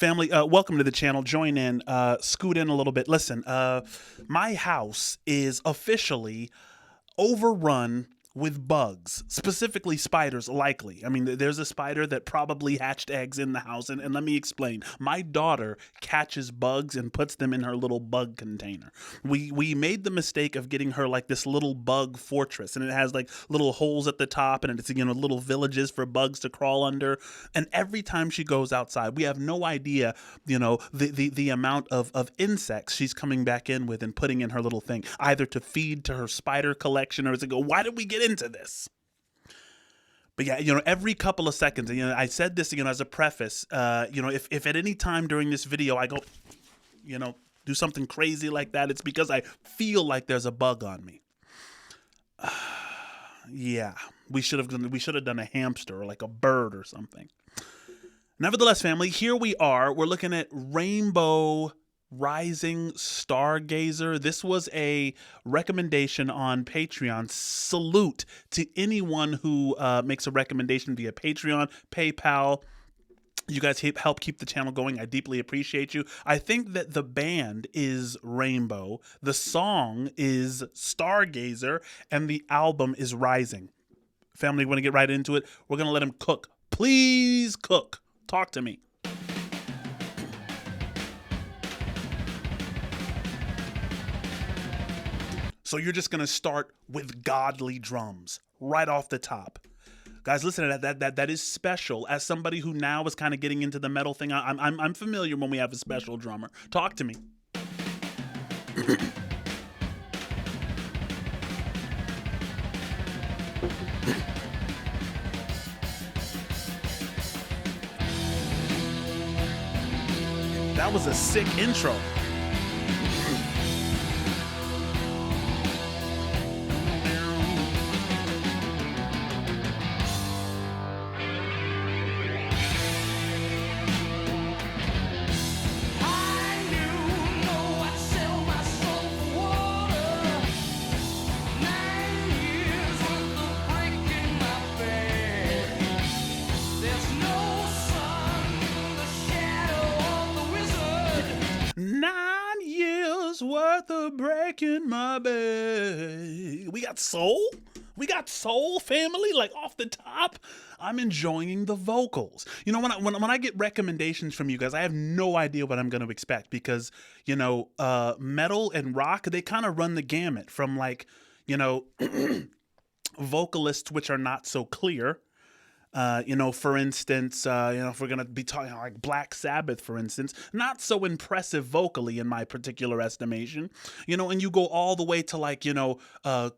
Family, welcome to the channel. Join in, scoot in a little bit. Listen, my house is officially overrun with bugs, specifically spiders, likely. I mean, there's a spider that probably hatched eggs in the house, and let me explain. My daughter catches bugs and puts them in her little bug container. We made the mistake of getting her like this little bug fortress, and it has like little holes at the top, and it's, you know, little villages for bugs to crawl under. And every time she goes outside, we have no idea, you know, the amount of insects she's coming back in with and putting in her little thing, either to feed to her spider collection or to go, why did we get into this? But yeah, you know, every couple of seconds, you know, I said this, you know, as a preface, you know, if at any time during this video I go, you know, do something crazy like that, it's because I feel like there's a bug on me. Yeah, we should have done a hamster or like a bird or something. Nevertheless, family, here we are. We're looking at Rainbow Rising Stargazer. This was a recommendation on Patreon. Salute to anyone who makes a recommendation via Patreon, PayPal. You guys help keep the channel going. I deeply appreciate you. I think that the band is Rainbow, the song is Stargazer, and the album is Rising. Family, want to get right into it? We're going to let him cook. Please cook. Talk to me. So you're just going to start with godly drums right off the top. Guys, listen to that. That is special. As somebody who now is kind of getting into the metal thing, I'm familiar when we have a special drummer. Talk to me. That was a sick intro. Worth of breaking my bed. We got soul? We got soul, family, like off the top. I'm enjoying the vocals. You know, when I get recommendations from you guys, I have no idea what I'm going to expect because, you know, metal and rock, they kind of run the gamut from like, you know, vocalists which are not so clear. You know, for instance, you know, if we're going to be talking like Black Sabbath, for instance, not so impressive vocally in my particular estimation, you know, and you go all the way to like, you know,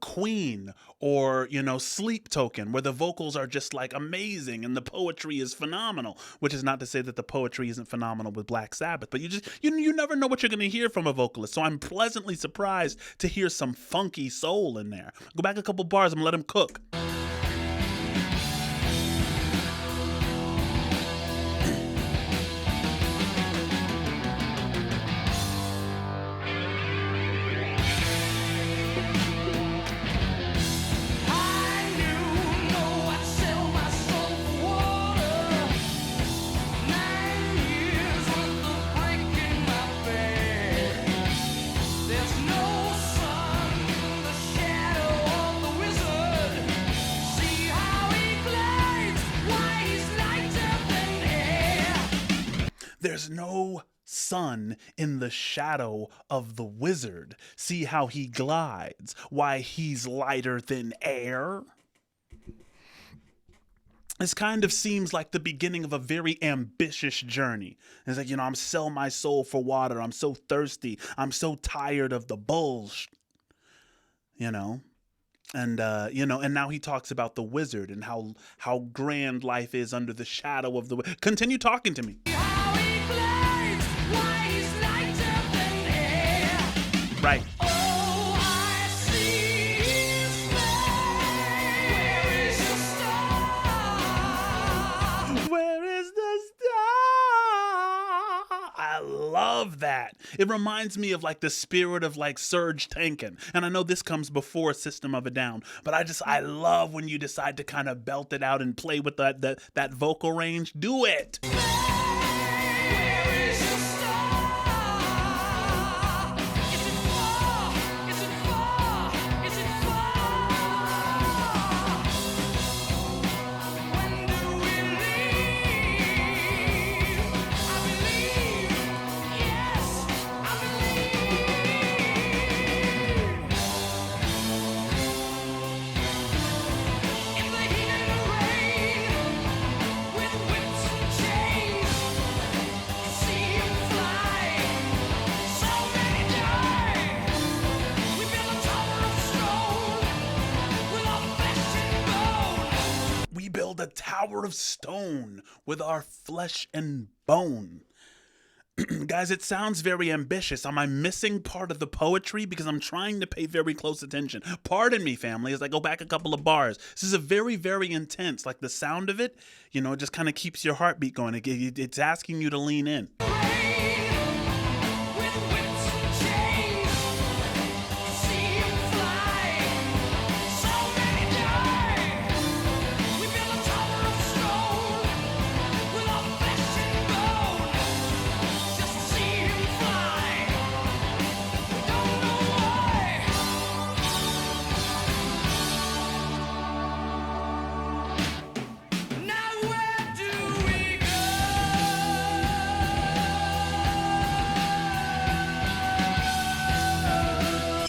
Queen or, you know, Sleep Token, where the vocals are just like amazing and the poetry is phenomenal, which is not to say that the poetry isn't phenomenal with Black Sabbath, but you never know what you're going to hear from a vocalist. So I'm pleasantly surprised to hear some funky soul in there. Go back a couple bars, I'm going to let him cook. There's no sun in the shadow of the wizard. See how he glides, why he's lighter than air. This kind of seems like the beginning of a very ambitious journey. It's like, you know, I'm sell my soul for water. I'm so thirsty. I'm so tired of the bullshit, you know. And, you know, and now he talks about the wizard and how grand life is under the shadow of the wizard. Continue talking to me. Right. Oh, I see his face. Where is the star? Where is the star? I love that. It reminds me of like the spirit of like Serge Tankian. And I know this comes before System of a Down, but I love when you decide to kind of belt it out and play with that vocal range. Do it. Where tower of stone with our flesh and bone. Guys, it sounds very ambitious. Am I missing part of the poetry? Because I'm trying to pay very close attention. Pardon me, family, as I go back a couple of bars. This is a very, very intense. Like the sound of it, it just kind of keeps your heartbeat going. It's asking you to lean in.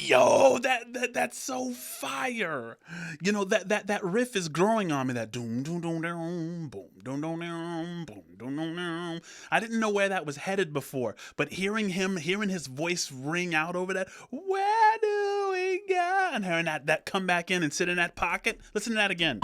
Yo, that's so fire. That riff is growing on me. That doom doom doom doom boom doom doom doom boom doom doom doom. I didn't know where that was headed before, but hearing his voice ring out over that, where do we go? And hearing that come back in and sit in that pocket. Listen to that again.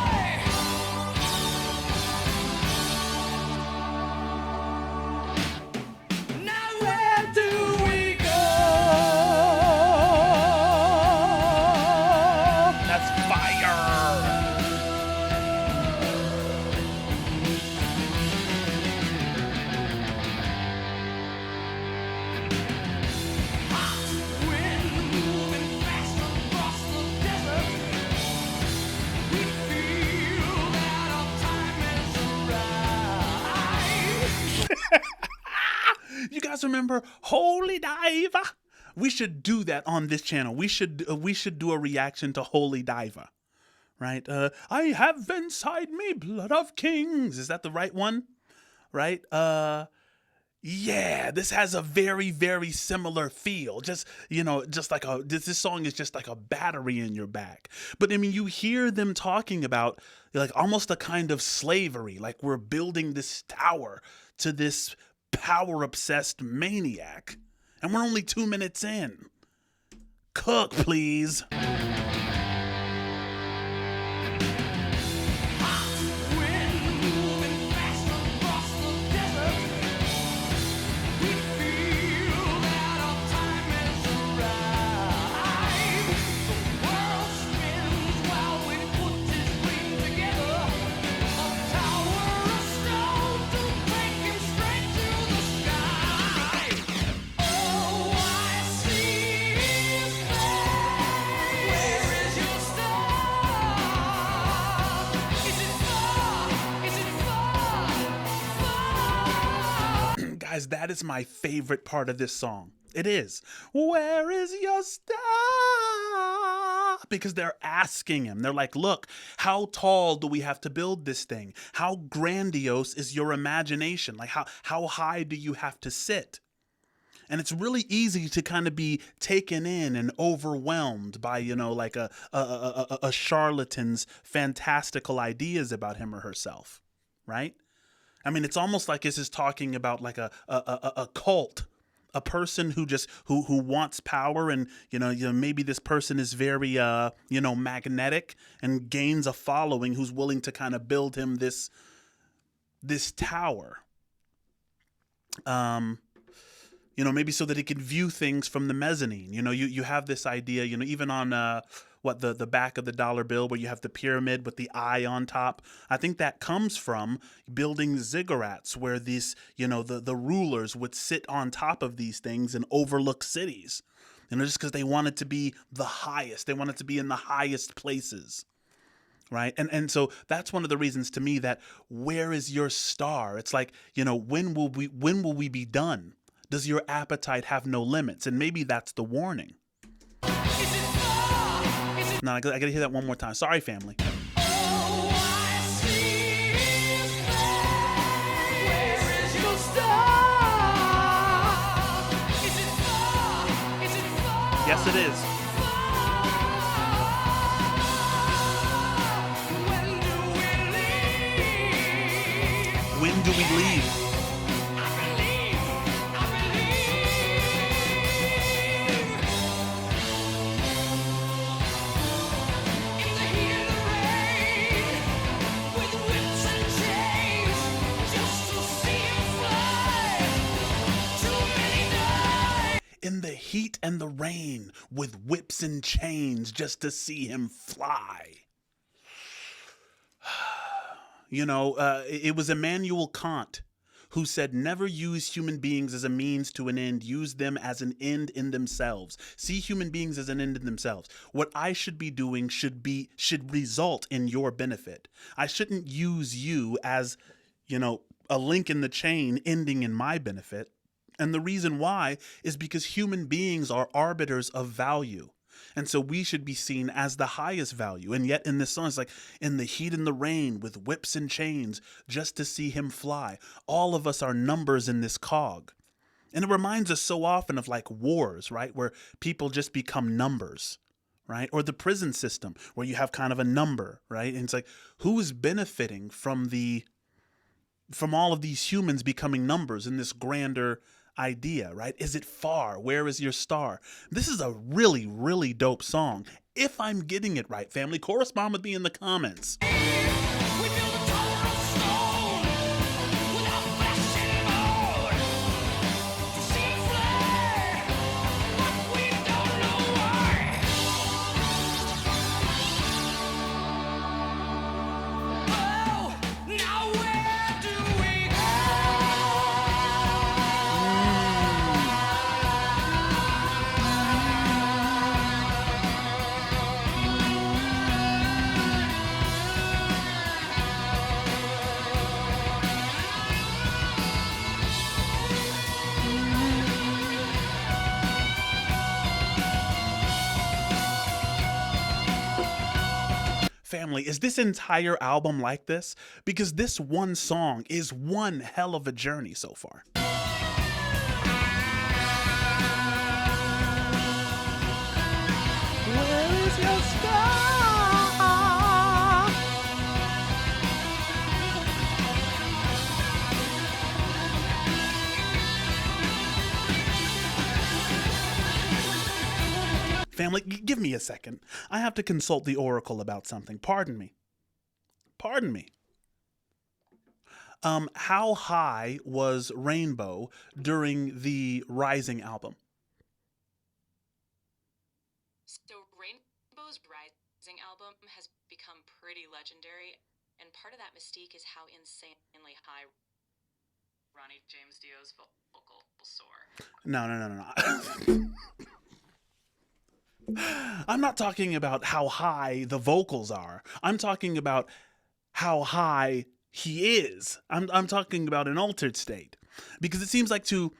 You guys remember Holy Diver? We should do that on this channel. We should do a reaction to Holy Diver, right? I have inside me blood of kings. Is that the right one? Right? Yeah, this has a very, very similar feel. Just like this song is just like a battery in your back. But I mean, you hear them talking about like almost a kind of slavery, like we're building this tower to this power-obsessed maniac. And we're only 2 minutes in. Cook, please. Guys, that is my favorite part of this song. It is. Where is your star? Because they're asking him. They're like, look, how tall do we have to build this thing? How grandiose is your imagination? Like, how high do you have to sit? And it's really easy to kind of be taken in and overwhelmed by, like a charlatan's fantastical ideas about him or herself, right? I mean, it's almost like this is talking about like a cult, a person who wants power, and maybe this person is very magnetic and gains a following who's willing to kind of build him this tower. Maybe so that he can view things from the mezzanine. You have this idea, even on the back of the dollar bill where you have the pyramid with the eye on top. I think that comes from building ziggurats where these, the rulers would sit on top of these things and overlook cities. Just because they wanted to be the highest. They wanted to be in the highest places. Right. And so that's one of the reasons to me that where is your star? It's like, when will we be done? Does your appetite have no limits? And maybe that's the warning. No, I gotta hear that one more time. Sorry, family. Yes, it is. When do we leave? In the heat of the rain, with whips and chains. heat and the rain with whips and chains just to see him fly. It was Immanuel Kant who said, never use human beings as a means to an end, use them as an end in themselves. See human beings as an end in themselves. What I should be doing should result in your benefit. I shouldn't use you as, a link in the chain ending in my benefit. And the reason why is because human beings are arbiters of value. And so we should be seen as the highest value. And yet in this song, it's like, in the heat and the rain with whips and chains just to see him fly. All of us are numbers in this cog. And it reminds us so often of like wars, right? Where people just become numbers, right? Or the prison system where you have kind of a number, right? And it's like, who is benefiting from all of these humans becoming numbers in this grander idea, right? Is it far? Where is your star? This is a really, really dope song. If I'm getting it right, family, correspond with me in the comments. We build a tower of stone without flesh and bone to see it fly, but we don't know why. Oh, now where do we go? Family, is this entire album like this? Because this one song is one hell of a journey so far. Where is your star? Family, give me a second. I have to consult the oracle about something. Pardon me. Pardon me. How high was Rainbow during the Rising album? So Rainbow's Rising album has become pretty legendary, and part of that mystique is how insanely high Ronnie James Dio's vocals soar. No. I'm not talking about how high the vocals are. I'm talking about how high he is. I'm talking about an altered state, because it seems like to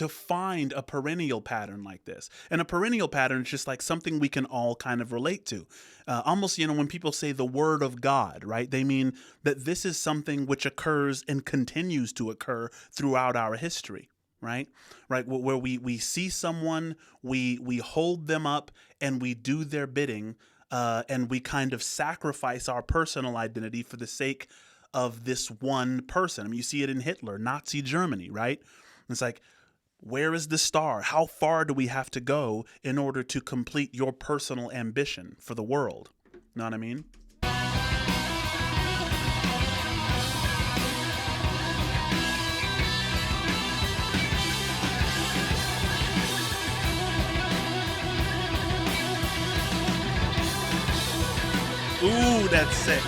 find a perennial pattern like this, and a perennial pattern is just like something we can all kind of relate to. Almost, when people say the word of God, right? They mean that this is something which occurs and continues to occur throughout our history. Right? Where we see someone, we hold them up and we do their bidding, and we kind of sacrifice our personal identity for the sake of this one person. I mean, you see it in Hitler, Nazi Germany, right? It's like, where is the star? How far do we have to go in order to complete your personal ambition for the world? Know what I mean? Ooh, that's sick.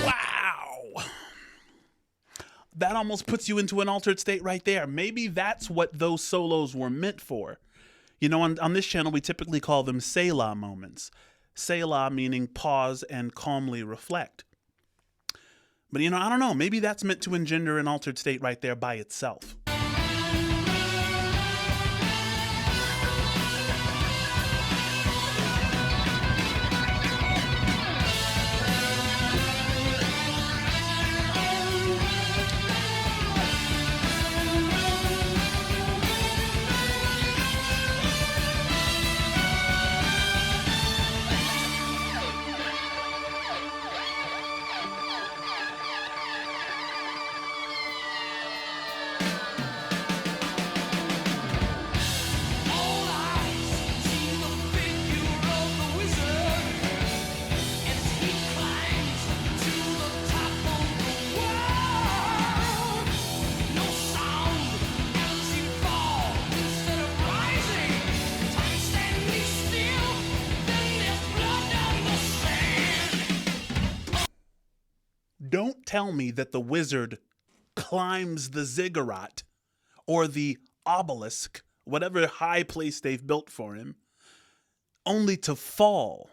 Wow. That almost puts you into an altered state right there. Maybe that's what those solos were meant for. On this channel, we typically call them Selah moments. Selah meaning pause and calmly reflect. But I don't know, maybe that's meant to engender an altered state right there by itself. tell me that the wizard climbs the ziggurat or the obelisk, whatever high place they've built for him, only to fall.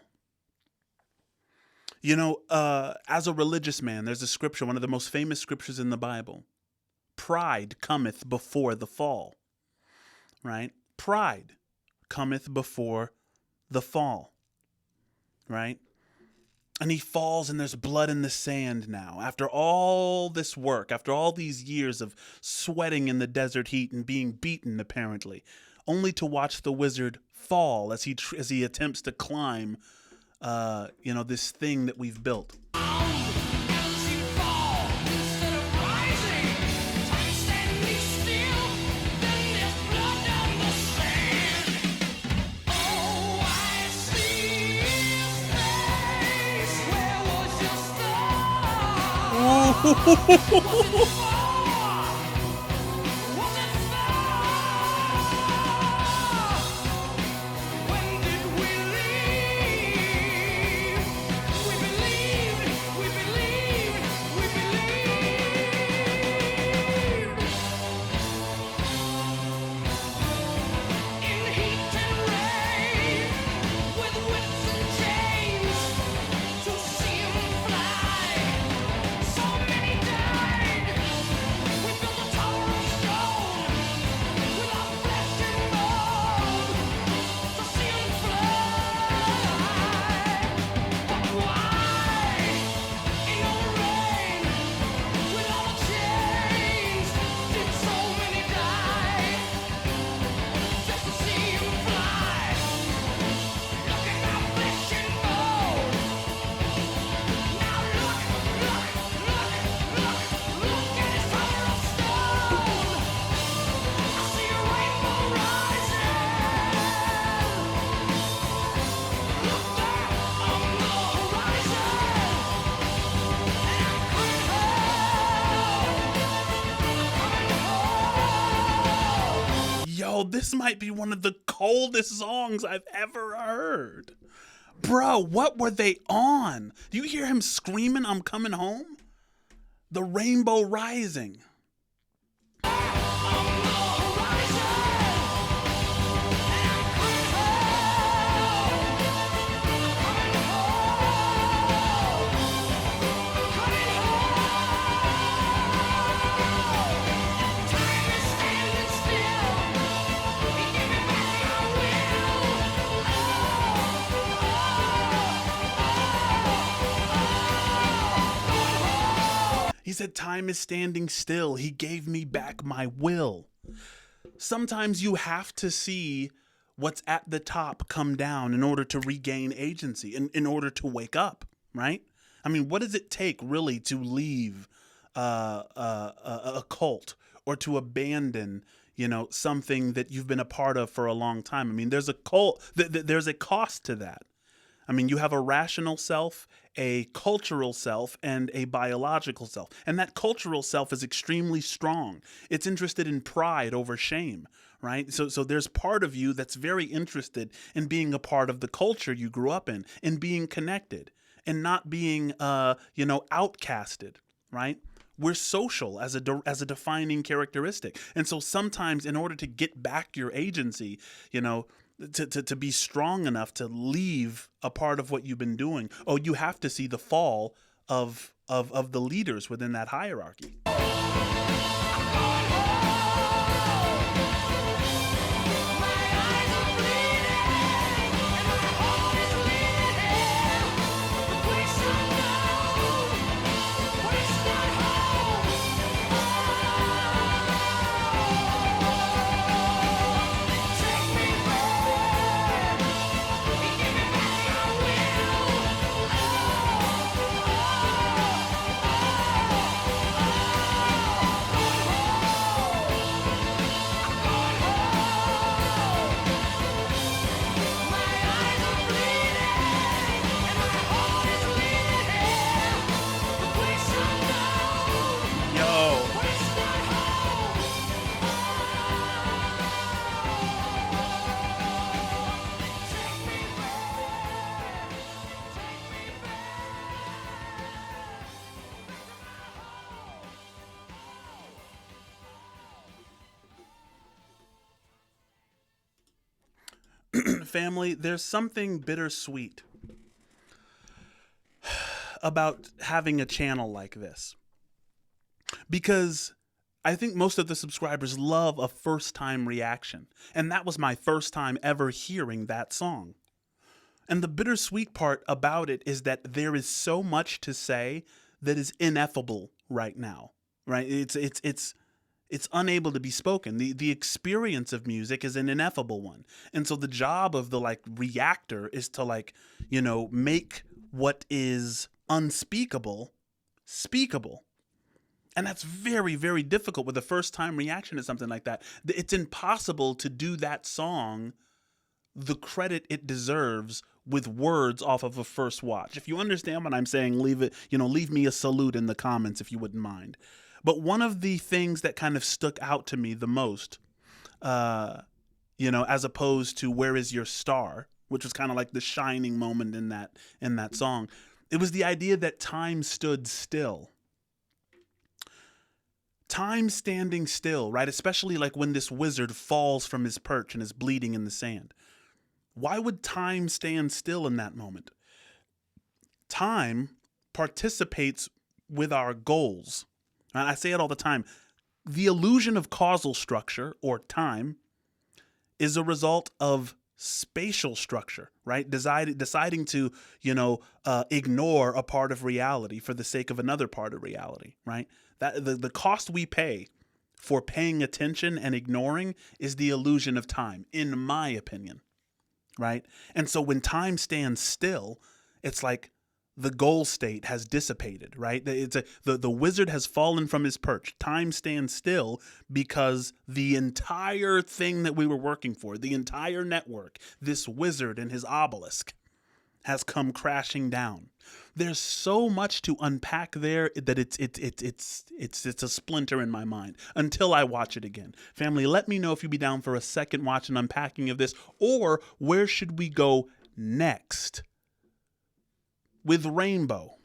You know, as a religious man, there's a scripture, one of the most famous scriptures in the Bible. Pride cometh before the fall, right? Pride cometh before the fall, right? And he falls and there's blood in the sand now. After all this work, after all these years of sweating in the desert heat and being beaten, apparently, only to watch the wizard fall as he attempts to climb, this thing that we've built. This might be one of the coldest songs I've ever heard. Bro, what were they on? Do you hear him screaming, "I'm coming home"? The Rainbow Rising. He said, "Time is standing still. He gave me back my will." Sometimes you have to see what's at the top come down in order to regain agency, in order to wake up, right? I mean, what does it take really to leave a cult or to abandon, something that you've been a part of for a long time? I mean, there's a there's a cost to that. I mean, you have a rational self, a cultural self, and a biological self. And that cultural self is extremely strong. It's interested in pride over shame, right? So there's part of you that's very interested in being a part of the culture you grew up in being connected, and not being, outcasted, right? We're social as a defining characteristic. And so sometimes in order to get back your agency, to be strong enough to leave a part of what you've been doing, you have to see the fall of the leaders within that hierarchy. Family, there's something bittersweet about having a channel like this. Because I think most of the subscribers love a first-time reaction. And that was my first time ever hearing that song. And the bittersweet part about it is that there is so much to say that is ineffable right now, right? It's unable to be spoken. The experience of music is an ineffable one. And so the job of the like reactor is to like, make what is unspeakable speakable. And that's very, very difficult with a first time reaction to something like that. It's impossible to do that song the credit it deserves with words off of a first watch. If you understand what I'm saying, leave me a salute in the comments if you wouldn't mind. But one of the things that kind of stuck out to me the most, as opposed to Where Is Your Star, which was kind of like the shining moment in that song, it was the idea that time stood still. Time standing still, right? Especially like when this wizard falls from his perch and is bleeding in the sand. Why would time stand still in that moment? Time participates with our goals. And I say it all the time. The illusion of causal structure, or time, is a result of spatial structure, right? Deciding to, ignore a part of reality for the sake of another part of reality, right? That the cost we pay for paying attention and ignoring is the illusion of time, in my opinion, right? And so when time stands still, it's like the goal state has dissipated, right? The wizard has fallen from his perch. Time stands still because the entire thing that we were working for, the entire network, this wizard and his obelisk, has come crashing down. There's so much to unpack there that it's a splinter in my mind until I watch it again. Family, let me know if you'd be down for a second watch and unpacking of this, or where should we go next with Rainbow?